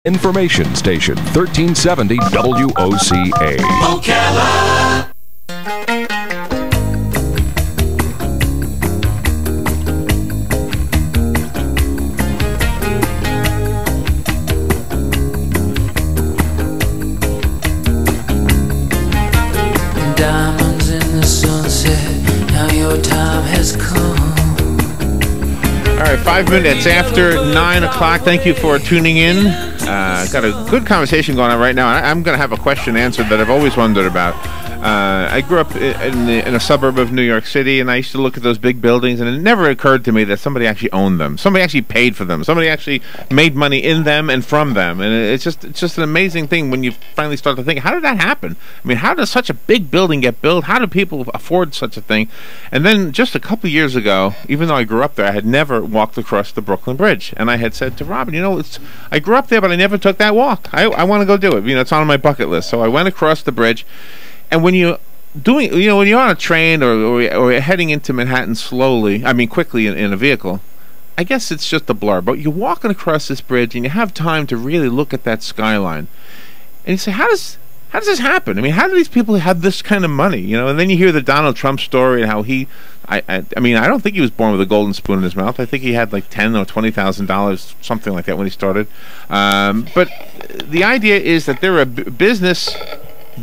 Information Station 1370 WOCA. Ocala. Diamonds in the sunset, now your time has come. All right, 5 minutes after 9 o'clock. Thank you for tuning in. Got a good conversation going on right now. I'm going to have a question answered that I've always wondered about. I grew up in a suburb of New York City, and I used to look at those big buildings, and it never occurred to me that somebody actually owned them. Somebody actually paid for them. Somebody actually made money in them and from them. And it's just an amazing thing when you finally start to think, how did that happen? I mean, how does such a big building get built? How do people afford such a thing? And then just a couple years ago, even though I grew up there, I had never walked across the Brooklyn Bridge. And I had said to Robin, I grew up there, but I never took that walk. I want to go do it. It's on my bucket list. So I went across the bridge. And when you're when you're on a train or heading into Manhattan quickly in a vehicle, I guess it's just a blur. But you're walking across this bridge and you have time to really look at that skyline, and you say, how does this happen? I mean, how do these people have this kind of money? And then you hear the Donald Trump story and how I don't think he was born with a golden spoon in his mouth. I think he had like $10,000 or $20,000, something like that, when he started. But the idea is that there are business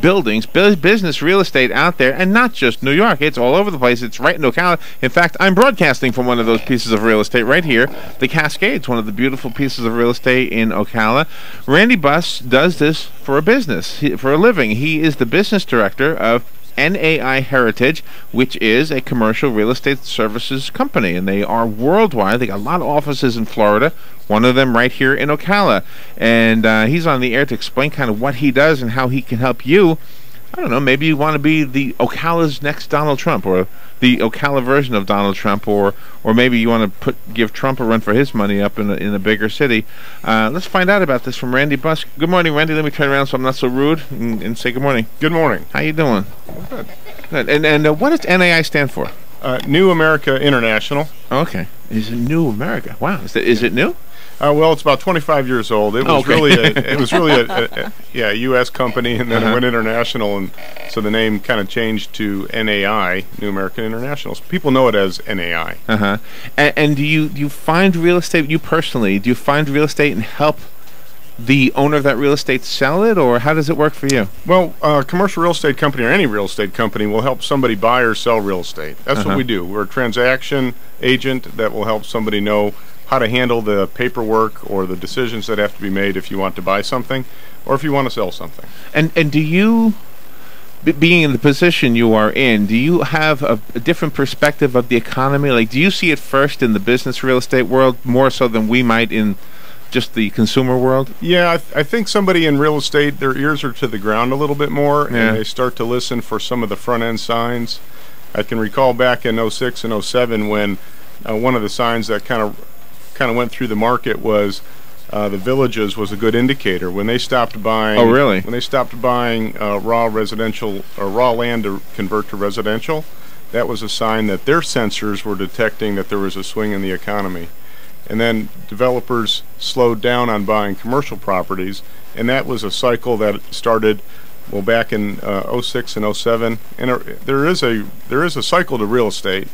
buildings, business real estate out there, and not just New York. It's all over the place. It's right in Ocala. In fact, I'm broadcasting from one of those pieces of real estate right here, the Cascades, one of the beautiful pieces of real estate in Ocala. Randy Buss does this for a business, for a living. He is the business director of NAI Heritage, which is a commercial real estate services company, and they are worldwide. They got a lot of offices in Florida, one of them right here in Ocala, and he's on the air to explain kind of what he does and how he can help you. I don't know, maybe you want to be the Ocala's next Donald Trump, or the Ocala version of Donald Trump, or maybe you want to give Trump a run for his money up in a bigger city. Let's find out about this from Randy Buss. Good morning, Randy. Let me turn around so I'm not so rude and say good morning. Good morning. How you doing? Good. Good. And what does NAI stand for? New America International. Okay. Is it New America? Wow. Is it new? Well, it's about 25 years old. It was really a U.S. company, and then it went international, and so the name kind of changed to NAI, New American International. So people know it as NAI. And do you find real estate? You personally, do you find real estate and help the owner of that real estate sell it, or how does it work for you? Well, a commercial real estate company or any real estate company will help somebody buy or sell real estate. That's what we do. We're a transaction agent that will help somebody know how to handle the paperwork or the decisions that have to be made if you want to buy something or if you want to sell something. And do you, being in the position you are in, do you have a different perspective of the economy? Like, do you see it first in the business real estate world more so than we might in just the consumer world? Yeah, I think somebody in real estate, their ears are to the ground a little bit more, and they start to listen for some of the front-end signs. I can recall back in 06 and 07 when one of the signs that kind of went through the market was the Villages was a good indicator. When they stopped buying, when they stopped buying raw residential or raw land to convert to residential, that was a sign that their sensors were detecting that there was a swing in the economy. And then developers slowed down on buying commercial properties, and that was a cycle that started back in 06 and 07. And there is a cycle to real estate.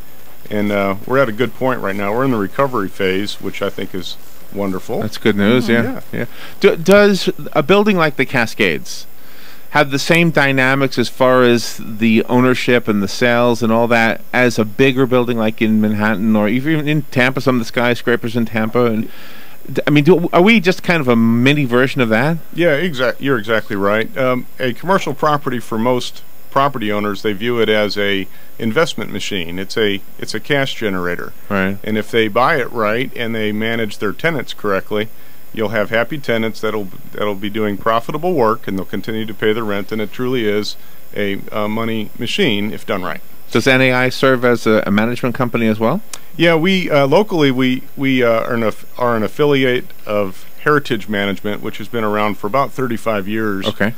And we're at a good point right now. We're in the recovery phase, which I think is wonderful. That's good news, yeah. Does a building like the Cascades have the same dynamics as far as the ownership and the sales and all that as a bigger building like in Manhattan or even in Tampa, some of the skyscrapers in Tampa? And I mean, are we just kind of a mini version of that? Yeah, you're exactly right. A commercial property, for most property owners, they view it as a investment machine. It's a cash generator. Right. And if they buy it right and they manage their tenants correctly, you'll have happy tenants that'll be doing profitable work, and they'll continue to pay the rent, and it truly is a money machine if done right. Does NAI serve as a management company as well? Yeah, we locally we are an affiliate of Heritage Management, which has been around for about 35 years. Okay.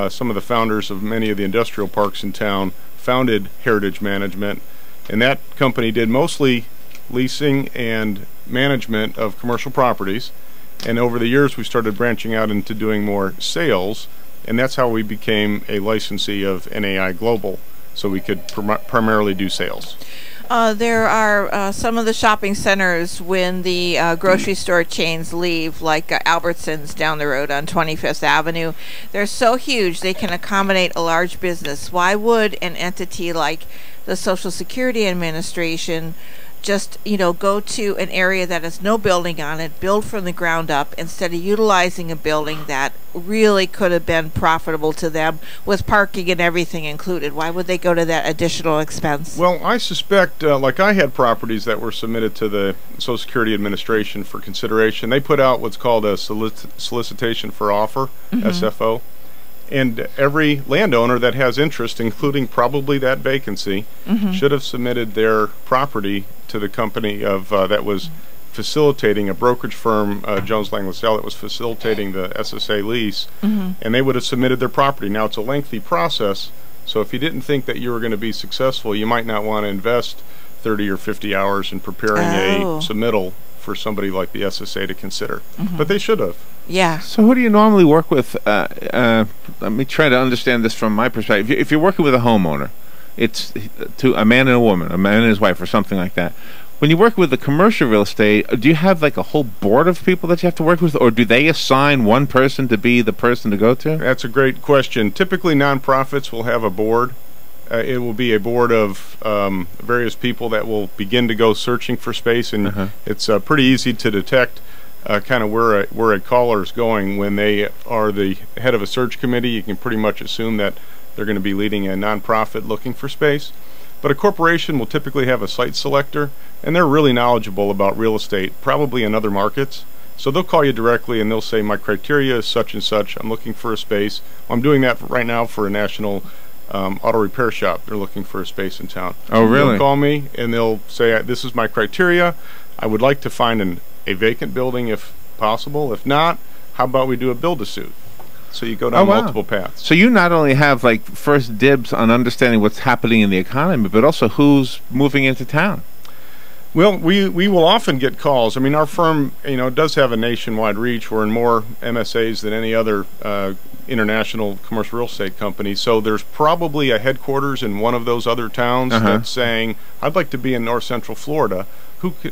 Some of the founders of many of the industrial parks in town founded Heritage Management, and that company did mostly leasing and management of commercial properties. And over the years, we started branching out into doing more sales, and that's how we became a licensee of NAI Global, so we could primarily do sales. There are some of the shopping centers when the grocery store chains leave, like Albertsons down the road on 25th Avenue. They're so huge they can accommodate a large business. Why would an entity like the Social Security Administration just, go to an area that has no building on it, build from the ground up, instead of utilizing a building that really could have been profitable to them with parking and everything included? Why would they go to that additional expense? Well, I suspect, like I had properties that were submitted to the Social Security Administration for consideration. They put out what's called a solicitation for offer, SFO. And every landowner that has interest, including probably that vacancy, should have submitted their property to the company of that was facilitating, a brokerage firm, Jones Lang LaSalle, that was facilitating the SSA lease, and they would have submitted their property. Now, it's a lengthy process, so if you didn't think that you were going to be successful, you might not want to invest 30 or 50 hours in preparing a submittal for somebody like the SSA to consider. But they should have. Yeah. So who do you normally work with? Let me try to understand this from my perspective. If you're working with a homeowner, it's to a man and a woman, a man and his wife, or something like that. When you work with the commercial real estate, do you have like a whole board of people that you have to work with, or do they assign one person to be the person to go to? That's a great question. Typically, nonprofits will have a board. It will be a board of various people that will begin to go searching for space, and it's pretty easy to detect kind of where a caller is going when they are the head of a search committee. You can pretty much assume that they're going to be leading a nonprofit looking for space. But a corporation will typically have a site selector, and they're really knowledgeable about real estate, probably in other markets. So they'll call you directly and they'll say, my criteria is such and such, I'm looking for a space. I'm doing that right now for a national auto repair shop. They're looking for a space in town. Oh, really? They'll call me and they'll say, this is my criteria. I would like to find a vacant building if possible. If not, how about we do a build-to-suit? So you go down multiple paths. So you not only have like first dibs on understanding what's happening in the economy, but also who's moving into town. Well, we will often get calls. I mean, our firm, does have a nationwide reach. We're in more MSAs than any other international commercial real estate company. So there's probably a headquarters in one of those other towns that's saying, I'd like to be in North Central Florida.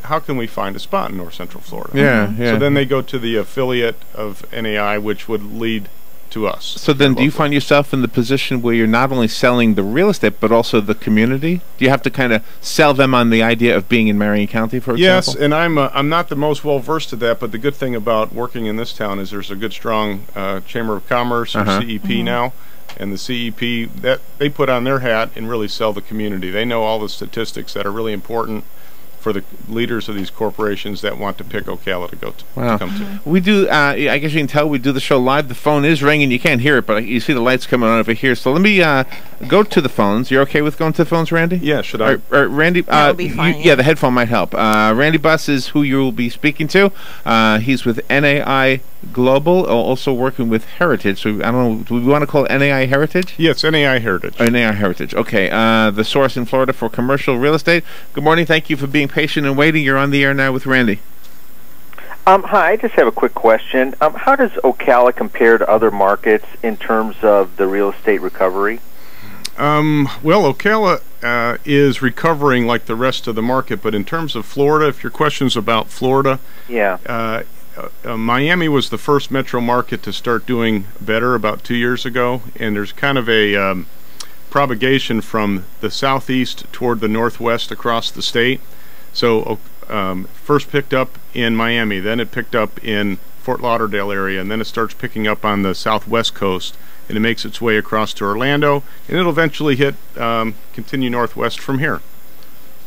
How can we find a spot in North Central Florida? Yeah. So then they go to the affiliate of NAI, which would lead to us. So then do you find yourself in the position where you're not only selling the real estate but also the community? Do you have to kind of sell them on the idea of being in Marion County, for example? Yes, and I'm not the most well versed at that, but the good thing about working in this town is there's a good strong Chamber of Commerce or CEP now, and the CEP, that they put on their hat and really sell the community. They know all the statistics that are really important for the leaders of these corporations that want to pick Ocala to go to, to come to. We do, I guess you can tell we do the show live. The phone is ringing. You can't hear it, but you see the lights coming on over here. So let me go to the phones. You're okay with going to the phones, Randy? Yeah, should I? Randy, that'll be fine, yeah, the headphone might help. Randy Buss is who you will be speaking to. He's with NAI Global, also working with Heritage. So I don't know, do we want to call it NAI Heritage? Yes, NAI Heritage. NAI Heritage. Okay. The source in Florida for commercial real estate. Good morning. Thank you for being patient and waiting. You're on the air now with Randy. Hi, I just have a quick question. How does Ocala compare to other markets in terms of the real estate recovery? Well, Ocala is recovering like the rest of the market, but in terms of Florida, if your question's about Florida, Miami was the first metro market to start doing better about 2 years ago, and there's kind of a propagation from the southeast toward the northwest across the state. So first picked up in Miami, then it picked up in Fort Lauderdale area, and then it starts picking up on the southwest coast, and it makes its way across to Orlando, and it'll eventually continue northwest from here.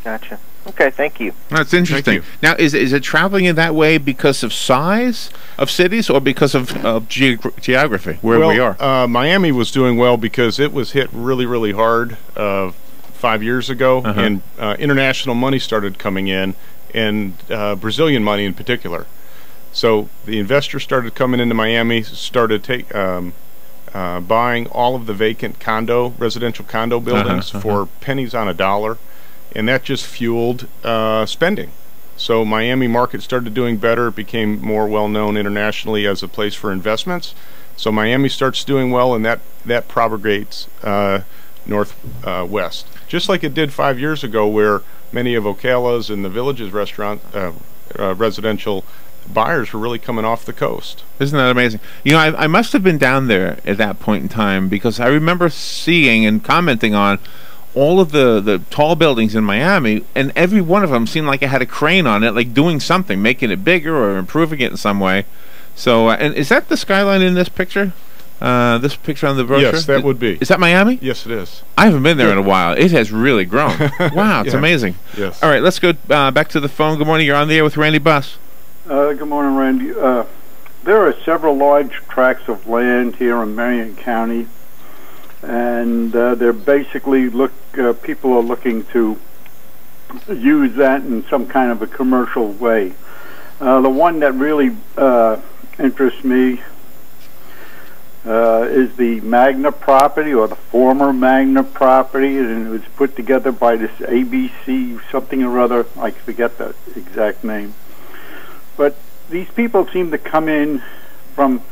Gotcha. Okay, thank you. That's interesting. Now, is it traveling in that way because of size of cities or because of geography, where we are? Miami was doing well because it was hit really, really hard 5 years ago, and international money started coming in, and Brazilian money in particular. So the investors started coming into Miami, started buying all of the vacant residential condo buildings for pennies on a dollar, and that just fueled spending. So Miami market started doing better. It became more well-known internationally as a place for investments. So Miami starts doing well, and that propagates northwest. Just like it did 5 years ago, where many of Ocala's and the Village's residential buyers were really coming off the coast. Isn't that amazing? You know, I must have been down there at that point in time, because I remember seeing and commenting on all of the tall buildings in Miami, and every one of them seemed like it had a crane on it, like doing something, making it bigger or improving it in some way. So, and is that the skyline in this picture? This picture on the brochure? Yes, that would be. Is that Miami? Yes, it is. I haven't been there in a while. It has really grown. Wow, it's amazing. Yes. All right, let's go back to the phone. Good morning. You're on the air with Randy Buss. Good morning, Randy. There are several large tracts of land here in Marion County, and they're basically people are looking to use that in some kind of a commercial way. The one that really interests me is the Magna property, or the former Magna property, and it was put together by this ABC something or other. I forget the exact name. But these people seem to come in from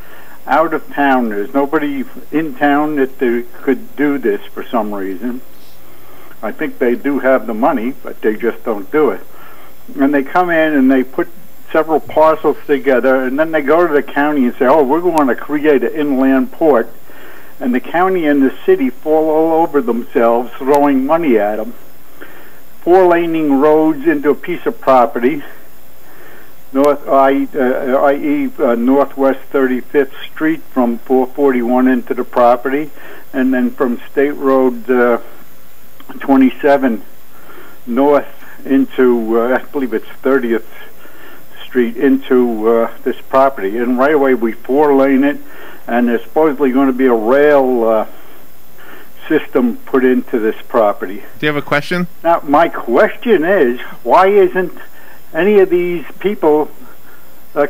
out of town. There's nobody in town that could do this for some reason. I think they do have the money, but they just don't do it. And they come in and they put several parcels together, and then they go to the county and say, oh, we're going to create an inland port. And the county and the city fall all over themselves, throwing money at them. 4-laning roads into a piece of property, i.e. Northwest 35th Street from 441 into the property, and then from State Road 27 north into, I believe it's 30th Street, into this property. And right away we 4-lane it, and there's supposedly going to be a rail system put into this property. Do you have a question? Now, my question is, why isn't any of these people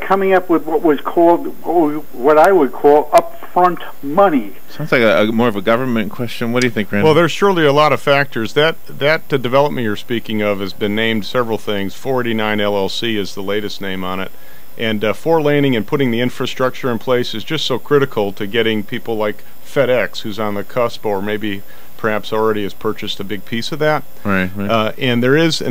coming up with what I would call upfront money? Sounds like a more of a government question. What do you think, Randy? Well, there's surely a lot of factors. That development you're speaking of has been named several things. 489 LLC is the latest name on it. And 4-laning and putting the infrastructure in place is just so critical to getting people like FedEx, who's on the cusp, or maybe perhaps already has purchased a big piece of that. Right. And there is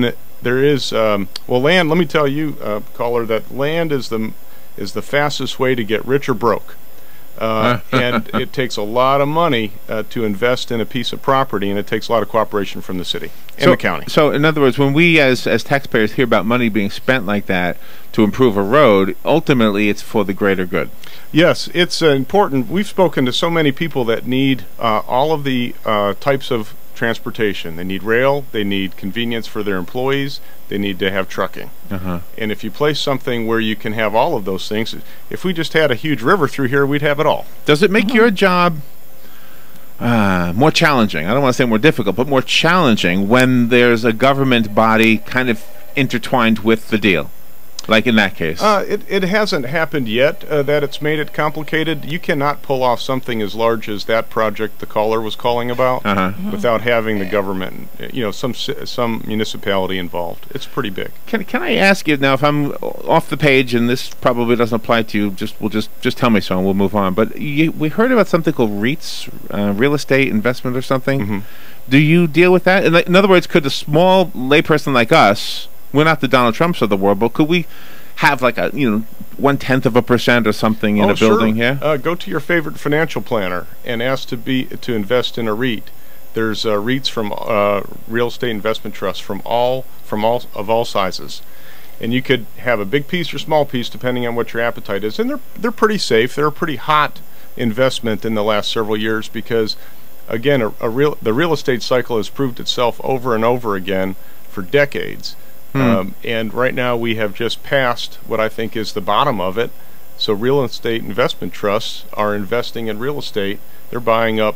well, land. Let me tell you, caller, that land is the fastest way to get rich or broke. And it takes a lot of money to invest in a piece of property, and it takes a lot of cooperation from the city and the county. So, in other words, when we as taxpayers hear about money being spent like that to improve a road, ultimately it's for the greater good. Yes, it's important. We've spoken to so many people that need all of the types of transportation. They need rail, they need convenience for their employees, they need to have trucking. And if you place something where you can have all of those things, if we just had a huge river through here, we'd have it all. Does it make your job more challenging? I don't want to say more difficult, but more challenging when there's a government body kind of intertwined with the deal? Like in that case? It hasn't happened yet that it's made it complicated. You cannot pull off something as large as that project the caller was calling about without having the government, some municipality involved. It's pretty big. Can I ask you now, if I'm off the page, and this probably doesn't apply to you, just tell me so and we'll move on. But we heard about something called REITs, real estate investment or something. Do you deal with that? In other words, could a small layperson like us, we're not the Donald Trumps of the world, but could we have like a 0.1% or something in a building here? Go to your favorite financial planner and ask to invest in a REIT. There's REITs from real estate investment trusts from all sizes, and you could have a big piece or small piece depending on what your appetite is. And they're pretty safe. They're a pretty hot investment in the last several years because, again, the real estate cycle has proved itself over and over again for decades. And right now we have just passed what I think is the bottom of it. So real estate investment trusts are investing in real estate. They're buying up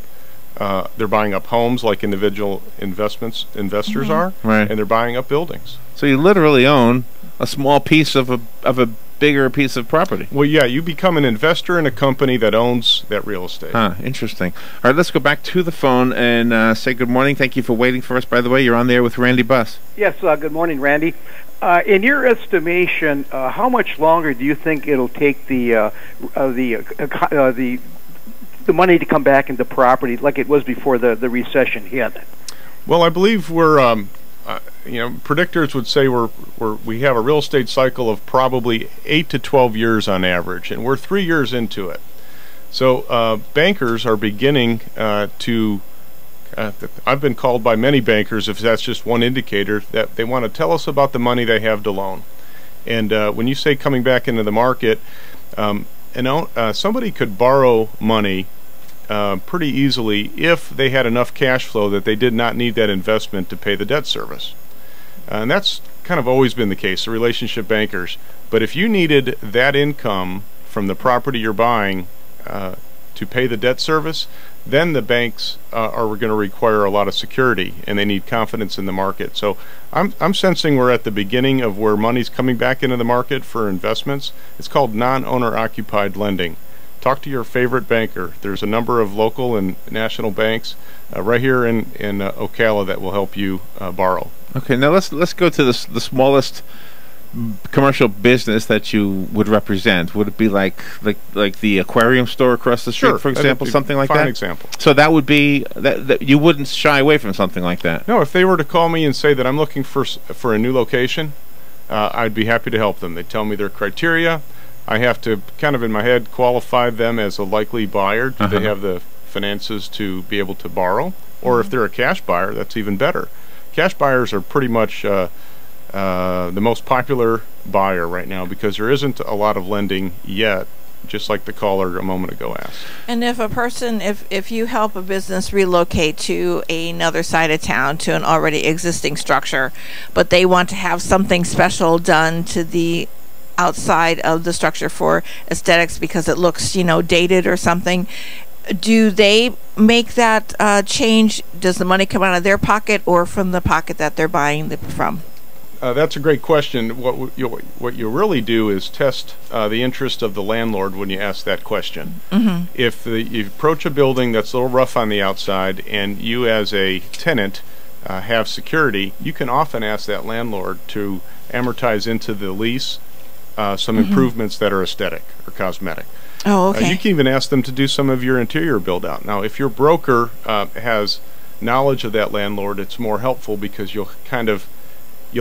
homes like individual investors are, right, and they're buying up buildings. So you literally own a small piece of a bigger piece of property. Well, yeah, you become an investor in a company that owns that real estate. Interesting. All right, let's go back to the phone and say good morning. Thank you for waiting for us, by the way. You're on there with Randy Buss. Yes, good morning, Randy. In your estimation, how much longer do you think it'll take the money to come back into property like it was before the recession hit? Well, I believe we're, predictors would say we have a real estate cycle of probably 8 to 12 years on average, and we're 3 years into it. So bankers are beginning to. I've been called by many bankers, if that's just one indicator, that they want to tell us about the money they have to loan. And when you say coming back into the market, somebody could borrow money pretty easily if they had enough cash flow that they did not need that investment to pay the debt service. And that's kind of always been the case, the relationship bankers. But if you needed that income from the property you're buying to pay the debt service, then the banks are going to require a lot of security, and they need confidence in the market. So I'm sensing we're at the beginning of where money's coming back into the market for investments. It's called non-owner occupied lending. Talk to your favorite banker. There's a number of local and national banks right here in Ocala that will help you borrow. Okay, now let's go to the smallest commercial business that you would represent. Would it be like the aquarium store across the street, Sure, for example, something like that? Fine example. So that would be that you wouldn't shy away from something like that. No, if they were to call me and say that I'm looking for a new location, I'd be happy to help them. They tell me their criteria. I have to kind of in my head qualify them as a likely buyer. Do they have the finances to be able to borrow? Or if they're a cash buyer, that's even better. Cash buyers are pretty much the most popular buyer right now because there isn't a lot of lending yet, just like the caller a moment ago asked. And if a person, if you help a business relocate to another side of town to an already existing structure, but they want to have something special done to the outside of the structure for aesthetics because it looks, dated or something, do they make that change? Does the money come out of their pocket or from the pocket that they're buying it from? That's a great question. What you really do is test the interest of the landlord when you ask that question. If you approach a building that's a little rough on the outside and you as a tenant have security, you can often ask that landlord to amortize into the lease some improvements that are aesthetic or cosmetic. Oh, okay. You can even ask them to do some of your interior build out. Now, if your broker has knowledge of that landlord, it's more helpful because you'll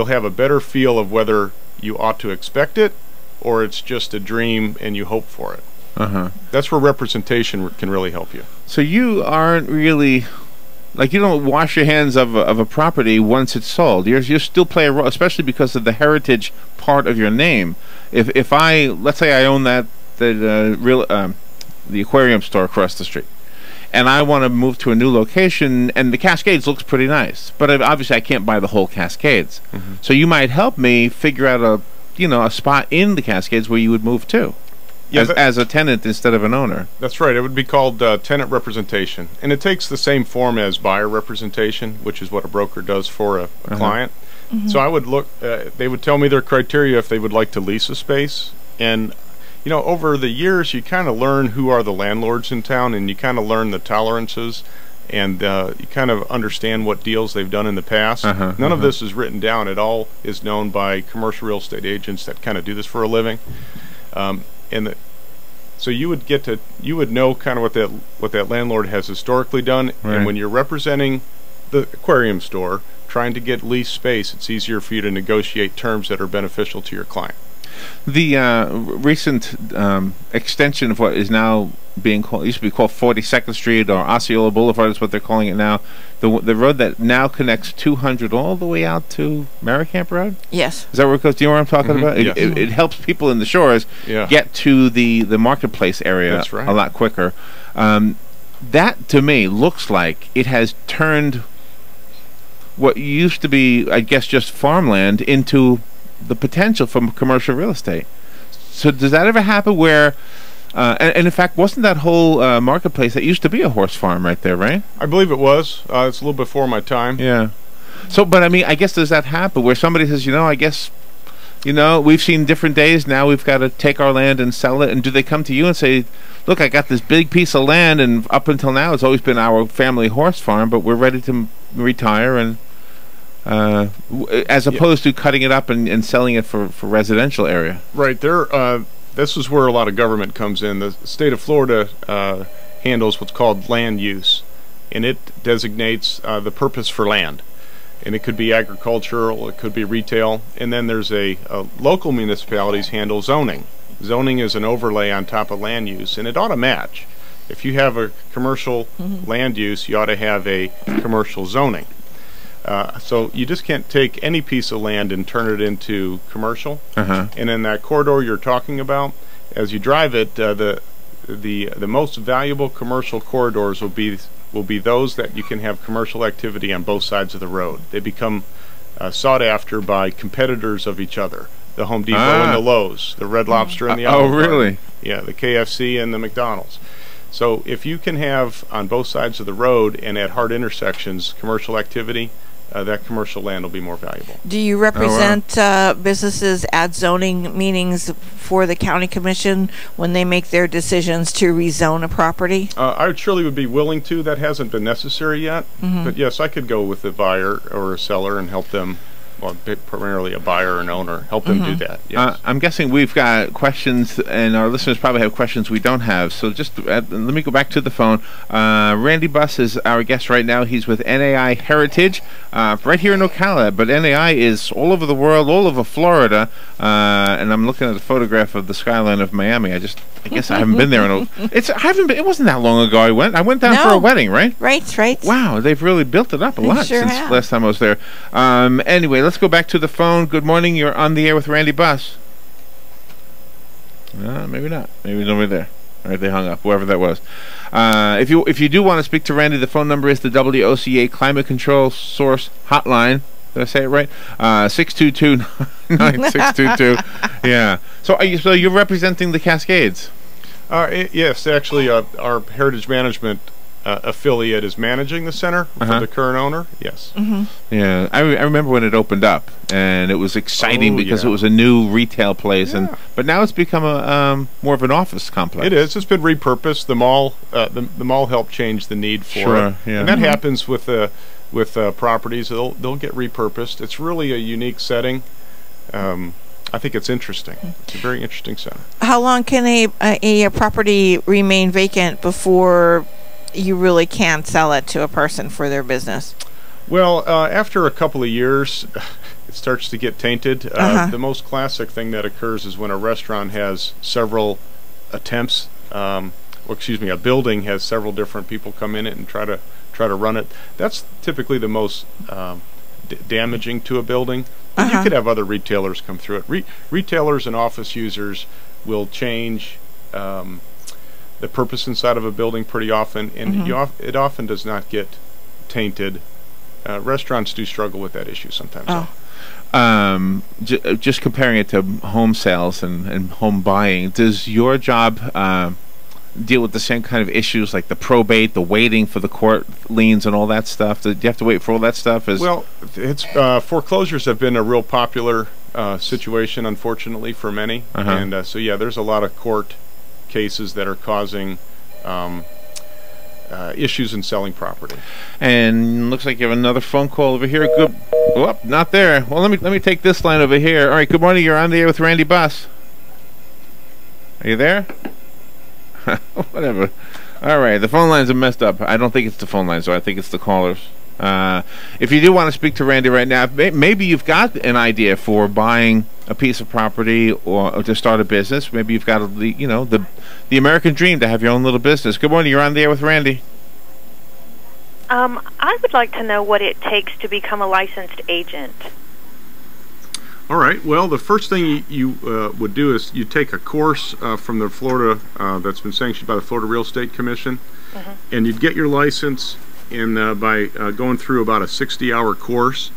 have a better feel of whether you ought to expect it or it's just a dream and you hope for it. That's where representation can really help you. So you aren't really, you don't wash your hands of a property once it's sold. You still play a role, especially because of the heritage part of your name. If let's say I own the aquarium store across the street, and I want to move to a new location, and the Cascades looks pretty nice, but obviously I can't buy the whole Cascades. So you might help me figure out a spot in the Cascades where you would move to, as a tenant instead of an owner. That's right. It would be called tenant representation, and it takes the same form as buyer representation, which is what a broker does for a client. So I would look. They would tell me their criteria if they would like to lease a space, and over the years, you kind of learn who are the landlords in town, and you kind of learn the tolerances, and you kind of understand what deals they've done in the past. None of this is written down. It all is known by commercial real estate agents that kind of do this for a living. So you would know kind of what that landlord has historically done, and when you're representing the aquarium store, trying to get lease space, it's easier for you to negotiate terms that are beneficial to your client. The recent extension of what is now being called, used to be called 42nd Street or Osceola Boulevard is what they're calling it now. The road that now connects 200 all the way out to Maricamp Road? Yes. Is that where it goes? Do you know what I'm talking about? Yes. It helps people in the shores get to the marketplace area a lot quicker. That, to me, looks like it has turned what used to be, I guess, just farmland into the potential for commercial real estate. So does that ever happen where, and in fact, wasn't that whole marketplace that used to be a horse farm right there, right? I believe it was. It's a little before my time. Yeah. So, but I mean, I guess does that happen where somebody says, I guess, we've seen different days, now we've got to take our land and sell it, and do they come to you and say, look, I got this big piece of land, and up until now it's always been our family horse farm, but we're ready to retire, and as opposed to cutting it up and selling it for residential area. Right there. This is where a lot of government comes in. The state of Florida handles what's called land use, and it designates the purpose for land. And it could be agricultural, it could be retail, and then there's a local municipalities handle zoning. Zoning is an overlay on top of land use, and it ought to match. If you have a commercial land use, you ought to have a commercial zoning. So you just can't take any piece of land and turn it into commercial. And in that corridor you're talking about, as you drive it, the most valuable commercial corridors will be those that you can have commercial activity on both sides of the road. They become sought after by competitors of each other. The Home Depot and the Lowe's, the Red Lobster and the Olive Garden. Really? Yeah, the KFC and the McDonald's. So if you can have on both sides of the road and at hard intersections commercial activity, that commercial land will be more valuable. Do you represent businesses at zoning meetings for the county commission when they make their decisions to rezone a property? I surely would be willing to. That hasn't been necessary yet. But yes, I could go with a buyer or a seller and help them. Well, primarily a buyer and owner, help them do that. Yes. I'm guessing we've got questions, and our listeners probably have questions we don't have. So just let me go back to the phone. Randy Buss is our guest right now. He's with NAI Heritage right here in Ocala, but NAI is all over the world, all over Florida, and I'm looking at a photograph of the Skyline of Miami. I guess I haven't been there. It wasn't that long ago I went down for a wedding, right? Right. Wow, they've really built it up a lot since last time I was there. Anyway, let's go back to the phone. Good morning. You're on the air with Randy Buss. Maybe not. Maybe nobody there. All right, they hung up. Whoever that was. If you do want to speak to Randy, the phone number is the WOCA Climate Control Source Hotline. Did I say it right? 622-9622. Yeah. So you're representing the Cascades? Yes, actually, our Heritage Management affiliate is managing the center for the current owner. Yes. Yeah, I remember when it opened up, and it was exciting because it was a new retail place, but now it's become a more of an office complex. It is. It's been repurposed. The mall, the mall helped change the need for it, and that happens with properties. They'll get repurposed. It's really a unique setting. I think it's interesting. It's a very interesting center. How long can a property remain vacant before you really can sell it to a person for their business? Well, after a couple of years, it starts to get tainted. The most classic thing that occurs is when a restaurant has several attempts. A building has several different people come in it and try to run it. That's typically the most damaging to a building. But you could have other retailers come through it. Retailers and office users will change the purpose inside of a building pretty often, and it often does not get tainted. Restaurants do struggle with that issue sometimes. Just comparing it to home sales and home buying, does your job deal with the same kind of issues like the probate, the waiting for the court liens and all that stuff? Do you have to wait for all that stuff? Well, it's foreclosures have been a real popular situation, unfortunately, for many. And there's a lot of court cases that are causing issues in selling property. And looks like you have another phone call over here. Good. Oh, not there. Well, let me take this line over here. All right. Good morning. You're on the air with Randy Buss. Are you there? Whatever. All right. The phone lines are messed up. I don't think it's the phone lines, though. I think it's the callers. If you do want to speak to Randy right now, maybe you've got an idea for buying a piece of property or to start a business. Maybe you've got the American dream to have your own little business. Good morning. You're on the air with Randy. I would like to know what it takes to become a licensed agent. All right. Well, the first thing you would do is you take a course from the Florida that's been sanctioned by the Florida Real Estate Commission, and you'd get your license by going through about a 60-hour course.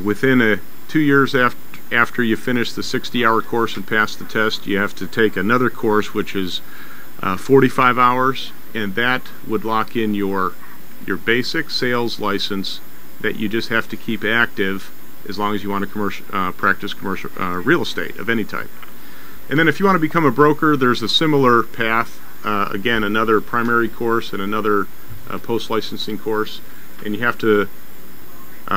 Within 2 years after you finish the 60-hour course and pass the test, you have to take another course, which is 45 hours, and that would lock in your basic sales license that you just have to keep active as long as you want to practice commercial real estate of any type. And then if you want to become a broker, there's a similar path. Again, another primary course and another post-licensing course, and you have to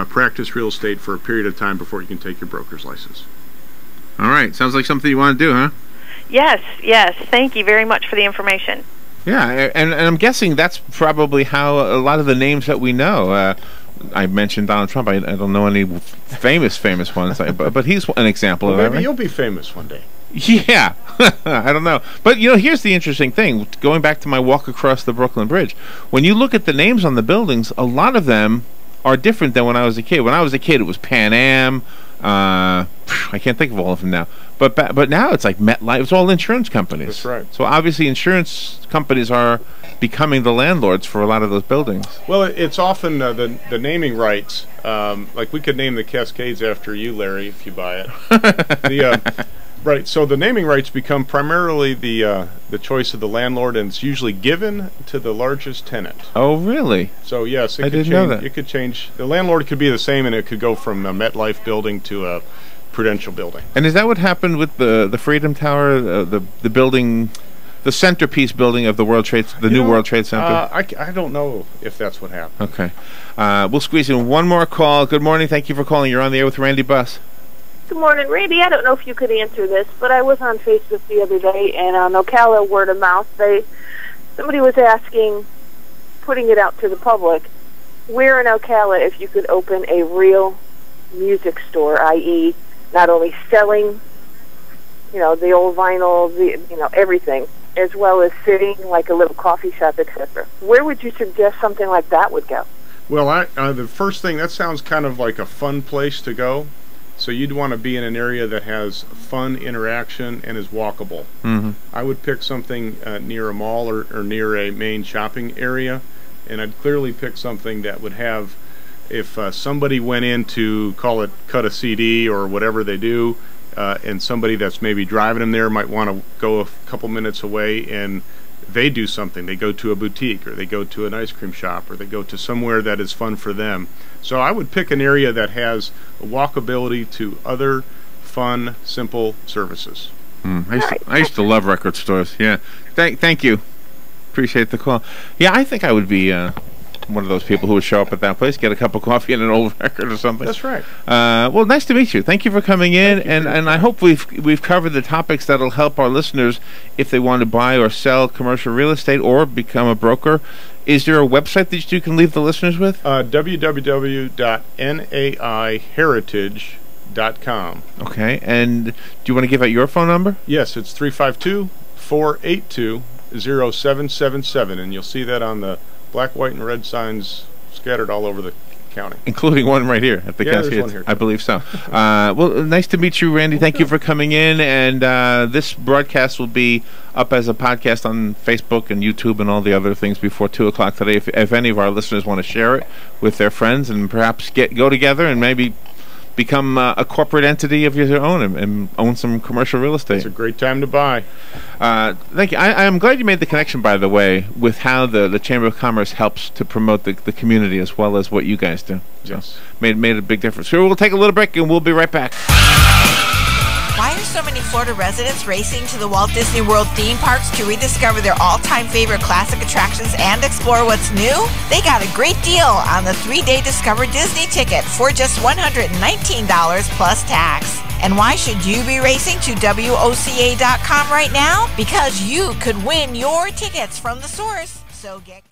practice real estate for a period of time before you can take your broker's license. All right. Sounds like something you want to do, huh? Yes, yes. Thank you very much for the information. Yeah, and I'm guessing that's probably how a lot of the names that we know. I mentioned Donald Trump. I don't know any famous ones, but he's an example of that. Maybe right? you'll be famous one day. Yeah, I don't know. But, here's the interesting thing. Going back to my walk across the Brooklyn Bridge, when you look at the names on the buildings, a lot of them are different than when I was a kid. When I was a kid, it was Pan Am. I can't think of all of them now. But now it's like MetLife. It's all insurance companies. That's right. So obviously insurance companies are becoming the landlords for a lot of those buildings. Well, it's often the naming rights. Like we could name the Cascades after you, Larry, if you buy it. Right. So the naming rights become primarily the choice of the landlord, and it's usually given to the largest tenant. Oh, really? So yes, I didn't know that. It could change. The landlord could be the same, and it could go from a MetLife building to a Prudential building. And is that what happened with the Freedom Tower, the building, the centerpiece building of the World Trade, new World Trade Center? I don't know if that's what happened. Okay. We'll squeeze in one more call. Good morning. Thank you for calling. You're on the air with Randy Buss. Good morning, Randy. I don't know if you could answer this, but I was on Facebook the other day, and on Ocala Word of Mouth, somebody was asking, putting it out to the public, where in Ocala if you could open a real music store, i.e., not only selling, the old vinyl, everything, as well as sitting like a little coffee shop, etc. Where would you suggest something like that would go? Well, the first thing, that sounds kind of like a fun place to go. So you'd want to be in an area that has fun interaction and is walkable. Mm-hmm. I would pick something near a mall or near a main shopping area, and I'd clearly pick something that would have, if somebody went in to cut a CD or whatever they do, and somebody that's maybe driving them there might want to go a couple minutes away and they do something. They go to a boutique, or they go to an ice cream shop, or they go to somewhere that is fun for them. So I would pick an area that has a walkability to other fun, simple services. I used to love record stores. Yeah. Thank you. Appreciate the call. Yeah, I think I would be one of those people who would show up at that place, get a cup of coffee and an old record or something. That's right. Well, nice to meet you. Thank you for coming in, and I hope we've covered the topics that'll help our listeners if they want to buy or sell commercial real estate or become a broker. Is there a website that you can leave the listeners with? www.naiheritage.com. Okay, and do you want to give out your phone number? Yes, it's 352-482-0777, and you'll see that on the black, white, and red signs scattered all over the county. Including one right here at the Cascades. There's one here too. I believe so. Well, nice to meet you, Randy. Thank you for coming in. And this broadcast will be up as a podcast on Facebook and YouTube and all the other things before 2 o'clock today. If any of our listeners want to share it with their friends and perhaps go together and maybe become a corporate entity of your own and own some commercial real estate. It's a great time to buy. Thank you. I'm glad you made the connection, by the way, with how the Chamber of Commerce helps to promote the community as well as what you guys do. Yes. So made a big difference. So we'll take a little break and we'll be right back. Why are so many Florida residents racing to the Walt Disney World theme parks to rediscover their all-time favorite classic attractions and explore what's new? They got a great deal on the 3-day Discover Disney ticket for just $119 plus tax. And why should you be racing to WOCA.com right now? Because you could win your tickets from the source. So get